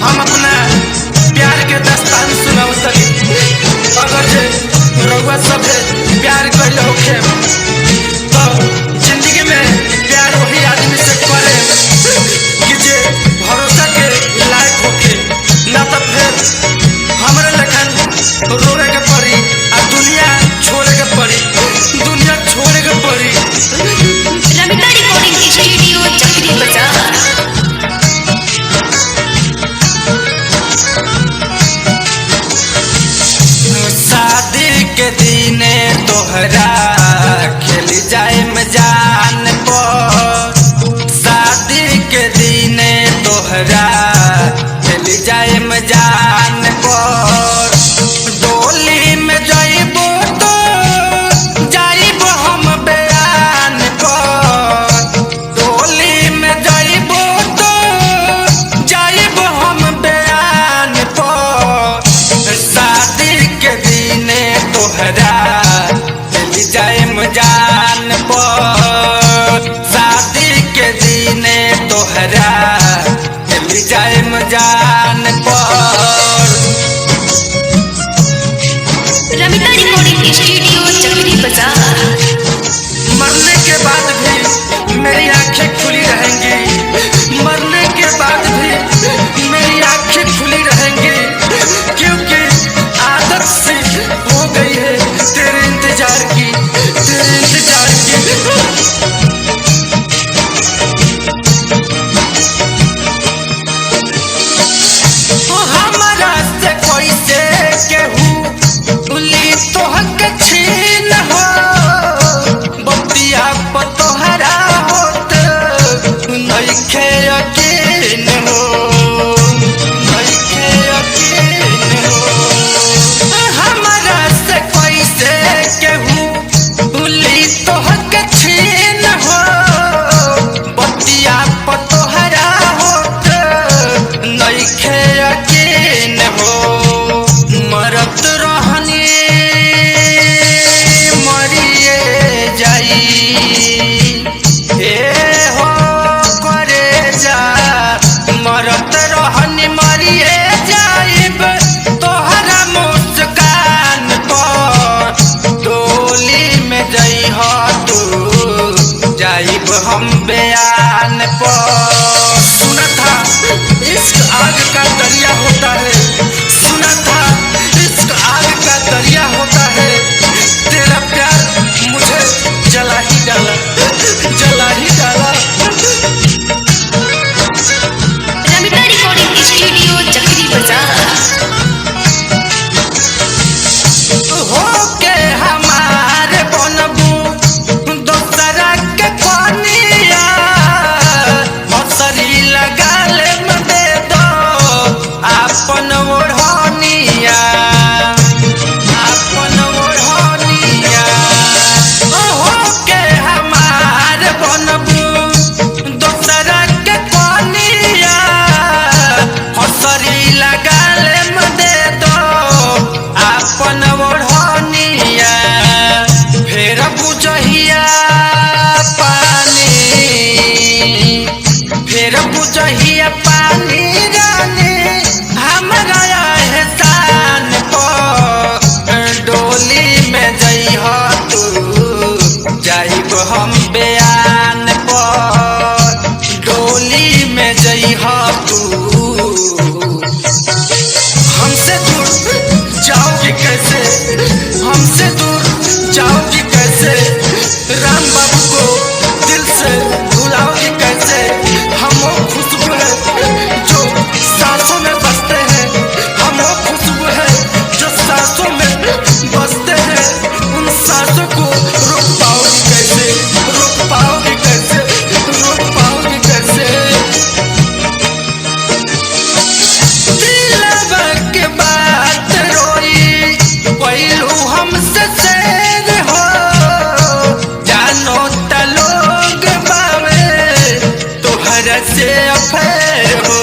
हम अपना प्यार के दास्तान सुनावतनी। अगर जे रउआ सब प्यार कइले होखे तो जिंदगी में प्यार वही आदमी से करे कि जे भरोसा के लायक होखे, ना तो फिर हमरे लेखन रोवे के पड़ी आ दुनिया छोड़े के पड़ी, दुनिया छोड़े के पड़ी। रमिता रिकॉर्डिंग स्टूडियो चक्री बाजार। शादी के दिने तोहरा खेल जाए जान पर, शादी के दिने तोहरा खेल जाए जान पर। डोली में जाइबो तो जाइबो हम बयान पर, डोली में जाइबो तो जाइबो हम बयान पर। शादी के दिने तोहरा चल जाए जान पर, शादी के दिने तोहरा चल जाए जान पर। रमिता रिकॉर्डिंग स्टूडियो चक्री बाजार। मरने के बाद भी मेरी आंखें खुली रहेंगी, मरने के बाद भी मेरी आंखें खुली रहेंगी, क्योंकि आदत सी हो गई है तेरे इंतजार की, तेरे इंतजार की। हमारा से कोई से केहू उली तोहक छीन हो, बतिया पतोहरा होत नइखे यकीन हो, नइखे यकीन हो। हमारा से कोई से केहू उली तोहक छीन हो, बतिया पतोहरा होत नइखे यकीन हो। मरत रहनी मरिए जाई, ए हो करे जा, मरत रहनी मरिए जाइब तोहरा मुस्कान पर। डोली में जइह तू जाइब हम बयान पर। सुना था इश्क आग का दरिया होता है, सुना था इश्क आग का दरिया होता है। तेरा प्यार मुझे जला ही डाला, जला ही डाला। रमिता रिकॉर्डिंग स्टूडियो चक्री बाजार। होके हमारे बनबू दोसरा के कनिया, मसरी लगाल में दे दो आपन ओढ़निया, आपन ओढ़निया। होके हमारे बनबू दोसरा के कनिया, मसरी लगाल में दे दो आपन ओढ़निया। फेर बुझहिया पानी, फेर बुझहिया पानी रानी हमरा एहसान पर। डोली में जइह तू जाइब हम बयान पर, डोली में जइह तू। हमसे दूर जाओगी कैसे, हमसे दूर जाओगी कैसे, राम बाबू को दिल से भुलाओगी कैसे। हम वो खुशबू है जो सांसों में बसते हैं, हम वो खुशबू है जो सांसों में बसते हैं। उन सांसों को रोक पाओगी कैसे, रोक पाओगी कैसे, रोक पाओगी कैसे। दिलवा के बात रोई पहिलू हमसे शेर हो, जानो त लोग बावे तोहरा से अफेर हो।